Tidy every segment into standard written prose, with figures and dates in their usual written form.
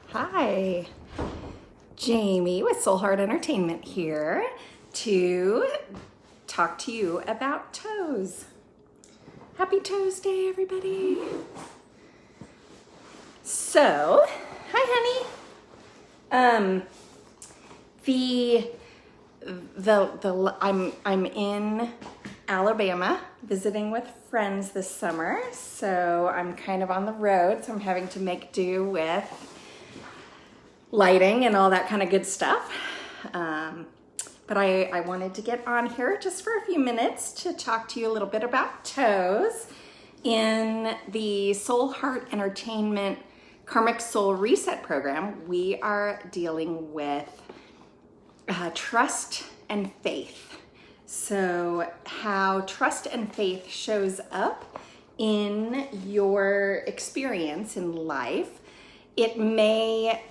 Hi, Jamie with Soul Heart Entertainment here to talk to you about toes. Happy Toes Day, everybody. So, hi, honey. I'm in Alabama visiting with friends this summer, so I'm kind of on the road, so I'm having to make do with lighting and all that kind of good stuff. But I wanted to get on here just for a few minutes to talk to you a little bit about toes. In the Soul Heart Entertainment Karmic Soul Reset program, we are dealing with trust and faith. So how trust and faith shows up in your experience in life. It may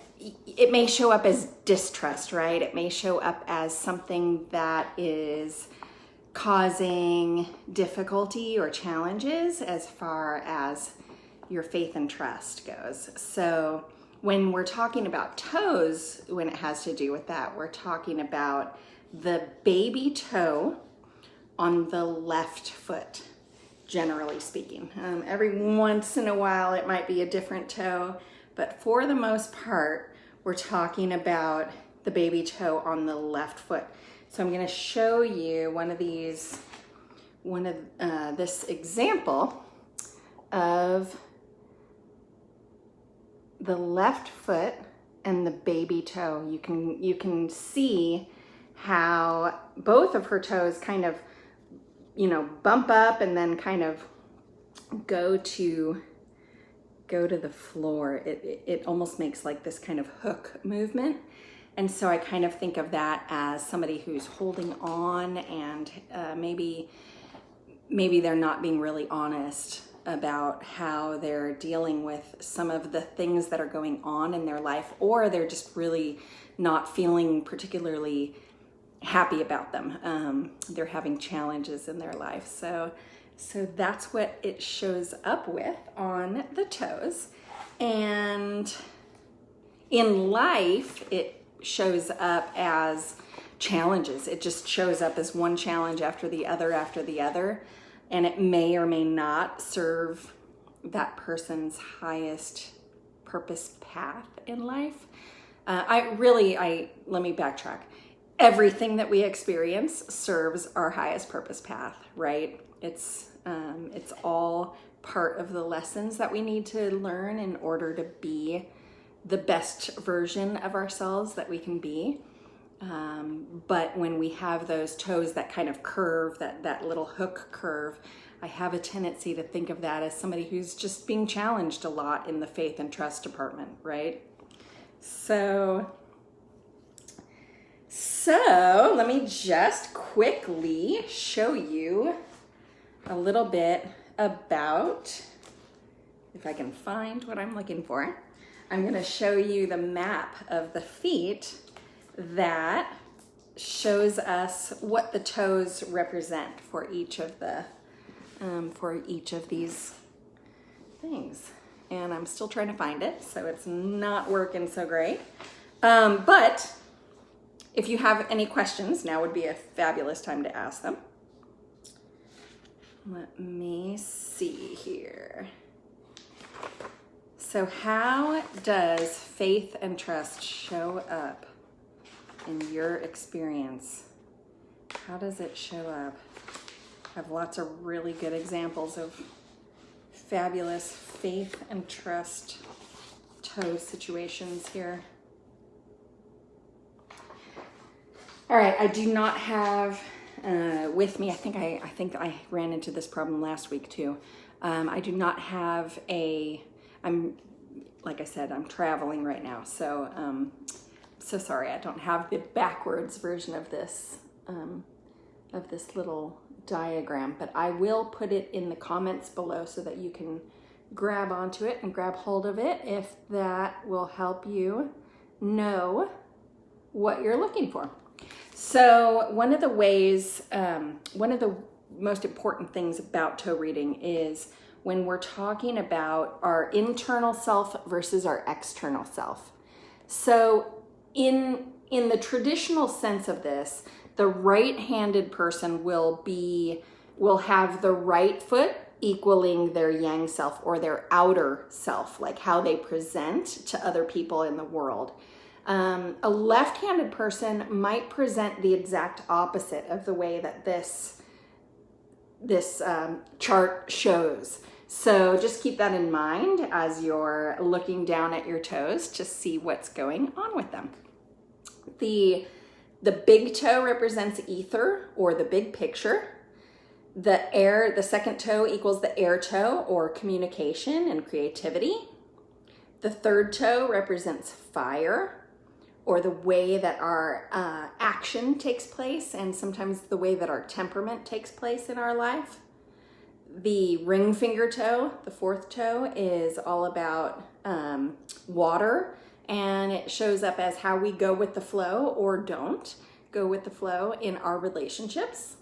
show up as distrust, right? It may show up as something that is causing difficulty or challenges as far as your faith and trust goes. So when we're talking about toes, when it has to do with that, we're talking about the baby toe on the left foot, generally speaking. Every once in a while, it might be a different toe, but for the most part, we're talking about the baby toe on the left foot. So I'm going to show you this example of the left foot and the baby toe. You can see how both of her toes kind of, bump up and then kind of go to the floor. It almost makes like this kind of hook movement. And so I kind of think of that as somebody who's holding on and maybe they're not being really honest about how they're dealing with some of the things that are going on in their life, or they're just really not feeling particularly happy about them. They're having challenges in their life. So that's what it shows up with on the toes. And in life, it shows up as challenges. It just shows up as one challenge after the other. And it may or may not serve that person's highest purpose path in life. Let me backtrack. Everything that we experience serves our highest purpose path, right? It's all part of the lessons that we need to learn in order to be the best version of ourselves that we can be. But when we have those toes that kind of curve, that little hook curve, I have a tendency to think of that as somebody who's just being challenged a lot in the faith and trust department, right? So let me just quickly show you a little bit about, if I can find what I'm looking for, I'm going to show you the map of the feet that shows us what the toes represent for each of these things. And I'm still trying to find it, so it's not working so great. But if you have any questions, now would be a fabulous time to ask them. Let me see here. So how does faith and trust show up in your experience? How does it show up? I have lots of really good examples of fabulous faith and trust toe situations here. All right, I do not have with me, I think I ran into this problem last week too. I do not have like I said, I'm traveling right now, so sorry, I don't have the backwards version of this little diagram, but I will put it in the comments below so that you can grab onto it and grab hold of it if that will help you know what you're looking for. So one of the most important things about toe reading is when we're talking about our internal self versus our external self. So in the traditional sense of this, the right-handed person will have the right foot equaling their yang self or their outer self, like how they present to other people in the world. A left-handed person might present the exact opposite of the way that this chart shows. So just keep that in mind as you're looking down at your toes to see what's going on with them. The big toe represents ether or the big picture. The second toe equals the air toe or communication and creativity. The third toe represents fire or the way that our action takes place and sometimes the way that our temperament takes place in our life. The ring finger toe, the fourth toe, is all about water, and it shows up as how we go with the flow or don't go with the flow in our relationships.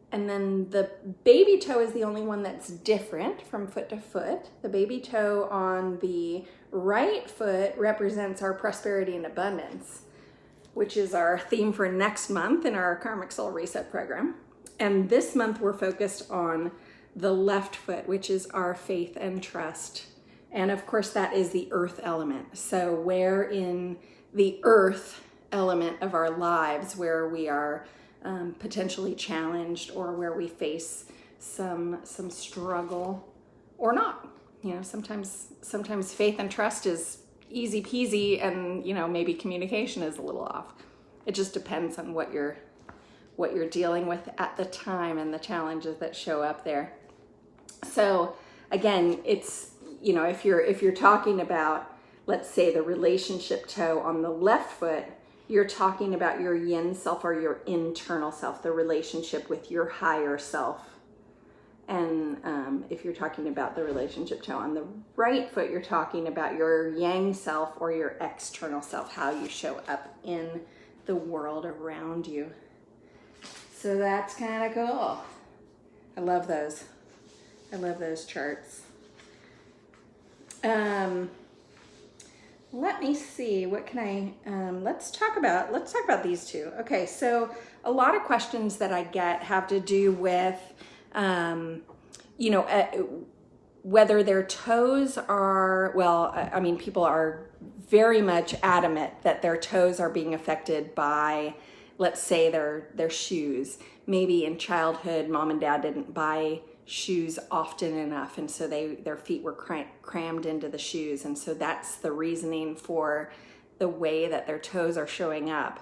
And then the baby toe is the only one that's different from foot to foot. The baby toe on the right foot represents our prosperity and abundance, which is our theme for next month in our Karmic Soul Reset program. And this month we're focused on the left foot, which is our faith and trust. And of course that is the earth element. So where in the earth element of our lives where we are potentially challenged or where we face some struggle or not. You know, sometimes faith and trust is easy peasy and, you know, maybe communication is a little off. It just depends on what you're dealing with at the time and the challenges that show up there. So again, it's, you know, if you're talking about, let's say, the relationship toe on the left foot, you're talking about your yin self or your internal self, the relationship with your higher self. And if you're talking about the relationship toe on the right foot, you're talking about your yang self or your external self, how you show up in the world around you. So that's kind of cool. I love those. I love those charts. Let me see, what can I, let's talk about these two. Okay, so a lot of questions that I get have to do with, you know, whether their toes are, well, I mean, people are very much adamant that their toes are being affected by, let's say, their shoes. Maybe in childhood, mom and dad didn't buy shoes often enough, and so their feet were crammed into the shoes, and so that's the reasoning for the way that their toes are showing up.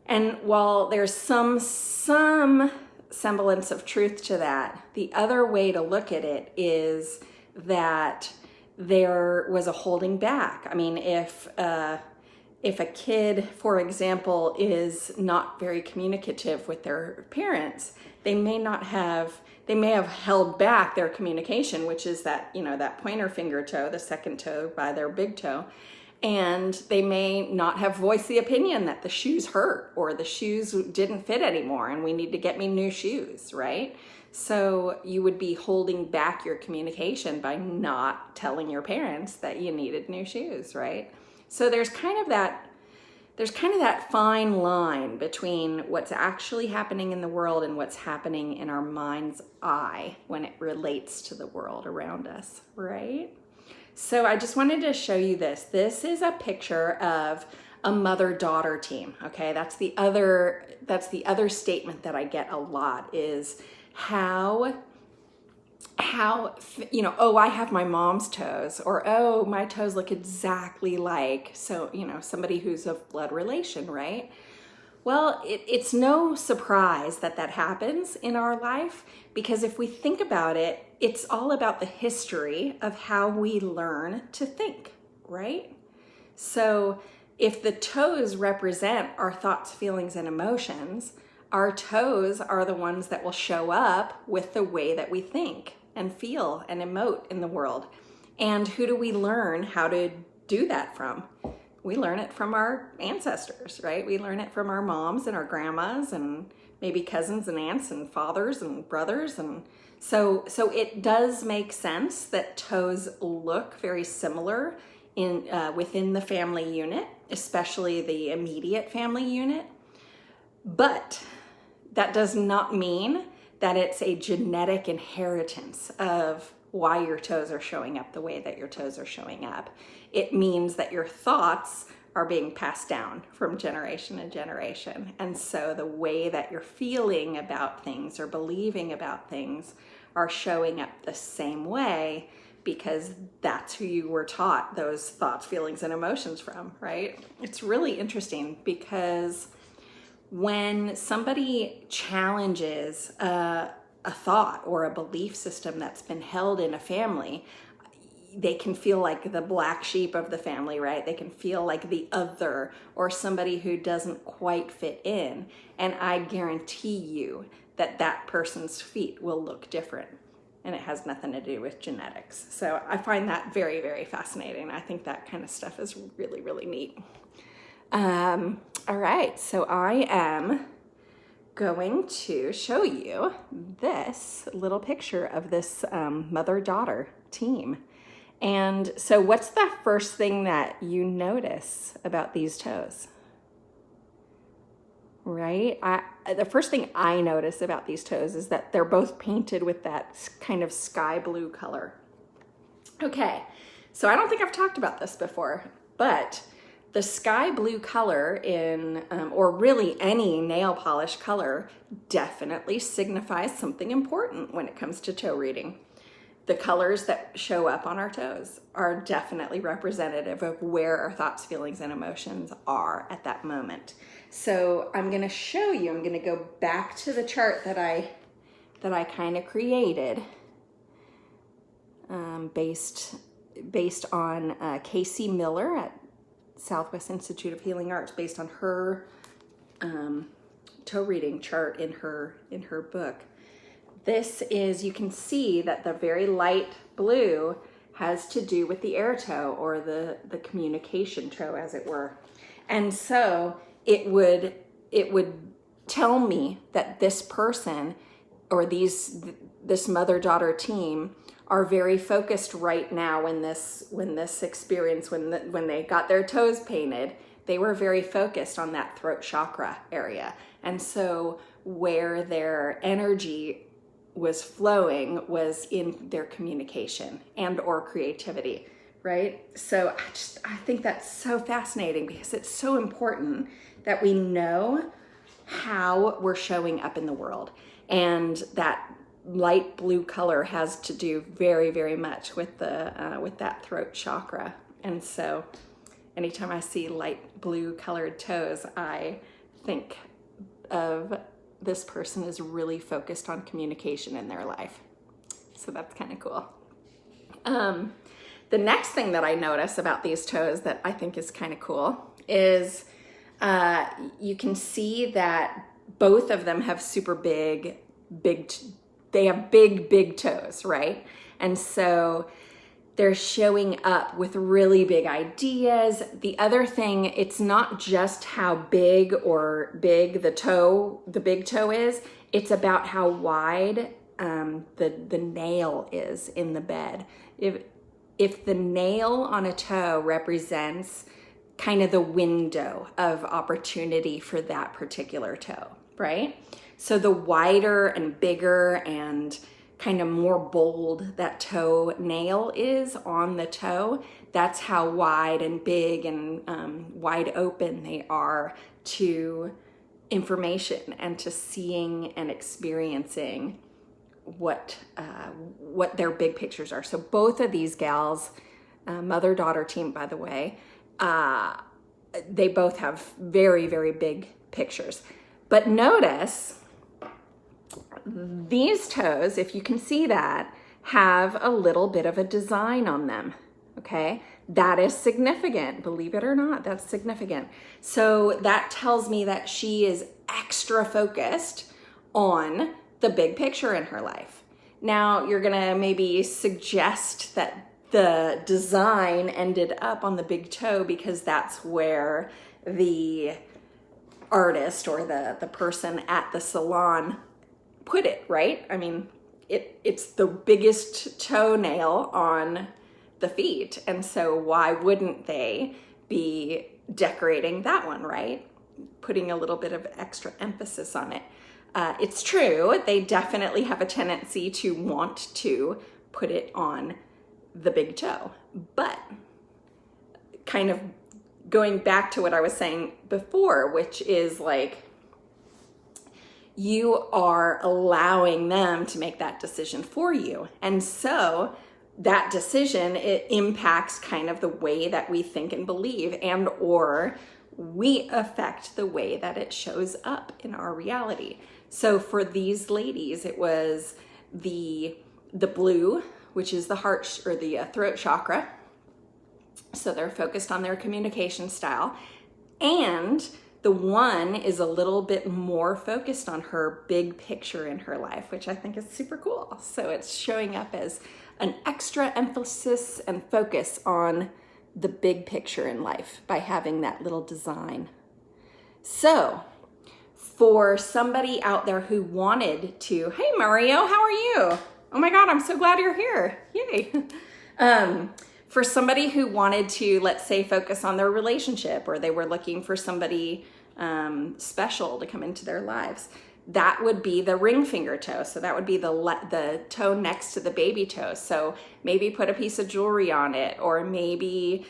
And while there's some semblance of truth to that, the other way to look at it is that there was a holding back. I mean, if a kid, for example, is not very communicative with their parents, they may have held back their communication, which is that, you know, that pointer finger toe, the second toe by their big toe. And they may not have voiced the opinion that the shoes hurt or the shoes didn't fit anymore and we need to get me new shoes, right? So you would be holding back your communication by not telling your parents that you needed new shoes, right? So there's kind of that fine line between what's actually happening in the world and what's happening in our mind's eye when it relates to the world around us, right? So I just wanted to show you this. This is a picture of a mother-daughter team, okay? That's the other statement that I get a lot is how, you know, oh, I have my mom's toes, or oh, my toes look exactly like, so, you know, somebody who's of blood relation, right? Well, it's no surprise that happens in our life, because if we think about it, it's all about the history of how we learn to think, right? So if the toes represent our thoughts, feelings, and emotions, our toes are the ones that will show up with the way that we think and feel and emote in the world. And who do we learn how to do that from? we learn it from our ancestors, right? We learn it from our moms and our grandmas and maybe cousins and aunts and fathers and brothers. And so it does make sense that toes look very similar within the family unit, especially the immediate family unit. But that does not mean that it's a genetic inheritance of why your toes are showing up the way that your toes are showing up. It means that your thoughts are being passed down from generation to generation. And so the way that you're feeling about things or believing about things are showing up the same way, because that's who you were taught those thoughts, feelings, and emotions from, right? It's really interesting because when somebody challenges a thought or a belief system that's been held in a family, they can feel like the black sheep of the family, right? They can feel like the other or somebody who doesn't quite fit in. And I guarantee you that that person's feet will look different. And it has nothing to do with genetics. So I find that very, very fascinating. I think that kind of stuff is really, really neat. All right, so I am going to show you this little picture of this mother-daughter team. And so what's the first thing that you notice about these toes? Right? The first thing I notice about these toes is that they're both painted with that kind of sky blue color. Okay, so I don't think I've talked about this before, but the sky blue color in, or really any nail polish color, definitely signifies something important when it comes to toe reading. The colors that show up on our toes are definitely representative of where our thoughts, feelings, and emotions are at that moment. So I'm gonna show you, I'm gonna go back to the chart that I kind of created based on Casey Miller at Southwest Institute of Healing Arts, based on her toe reading chart in her book. This is, you can see that the very light blue has to do with the air toe, or the communication toe, as it were. And so it would tell me that this person or this mother-daughter team are very focused right now when this experience, when they got their toes painted, they were very focused on that throat chakra area. And so where their energy was flowing was in their communication and or creativity, right? So I think that's so fascinating, because it's so important that we know how we're showing up in the world. And that light blue color has to do very, very much with that throat chakra. And so anytime I see light blue colored toes, I think of this person is really focused on communication in their life. So that's kind of cool. The next thing that I notice about these toes that I think is kind of cool is you can see that both of them have super big toes, right? And so they're showing up with really big ideas. The other thing, it's not just how big the big toe is, it's about how wide the nail is in the bed. If the nail on a toe represents kind of the window of opportunity for that particular toe, right? So the wider and bigger and kind of more bold that toe nail is on the toe, that's how wide and big and wide open they are to information and to seeing and experiencing what their big pictures are. So both of these gals, mother-daughter team, by the way, they both have very, very big pictures. But notice these toes, if you can see that, have a little bit of a design on them, okay? That is significant, believe it or not, that's significant. So that tells me that she is extra focused on the big picture in her life. Now, you're gonna maybe suggest that the design ended up on the big toe because that's where the artist or the person at the salon put it, right? I mean, it's the biggest toenail on the feet, and so why wouldn't they be decorating that one, right? Putting a little bit of extra emphasis on it. It's true, they definitely have a tendency to want to put it on the big toe, but kind of going back to what I was saying before, which is like, you are allowing them to make that decision for you. And so that decision, it impacts kind of the way that we think and believe, and or we affect the way that it shows up in our reality. So for these ladies, it was the blue, which is the heart or the throat chakra. So they're focused on their communication style. And the one is a little bit more focused on her big picture in her life, which I think is super cool. So it's showing up as an extra emphasis and focus on the big picture in life by having that little design. So for somebody out there who wanted to, hey Mario, how are you? Oh my God, I'm so glad you're here. Yay. For somebody who wanted to, let's say, focus on their relationship, or they were looking for somebody special to come into their lives, that would be the ring finger toe. So that would be the toe next to the baby toe. So maybe put a piece of jewelry on it, or maybe,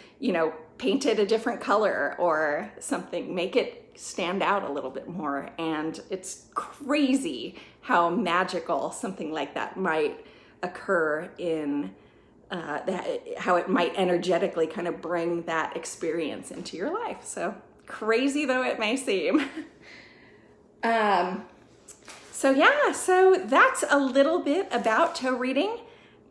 paint it a different color or something, make it stand out a little bit more. And it's crazy how magical something like that might occur in how it might energetically kind of bring that experience into your life. So crazy though it may seem. So that's a little bit about toe reading.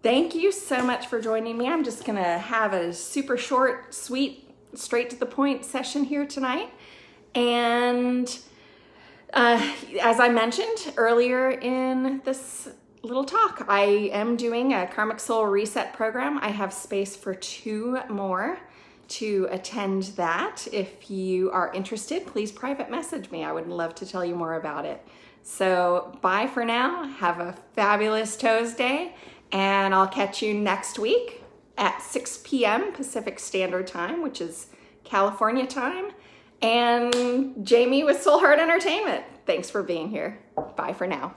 Thank you so much for joining me. I'm just gonna have a super short, sweet, straight to the point session here tonight. And as I mentioned earlier in this little talk, I am doing a Karmic Soul Reset program. I have space for 2 more to attend that. If you are interested, please private message me. I would love to tell you more about it. So bye for now. Have a fabulous ToesDay, and I'll catch you next week at 6 p.m. Pacific Standard Time, which is California time. And Jamie with Soul Heart Entertainment. Thanks for being here. Bye for now.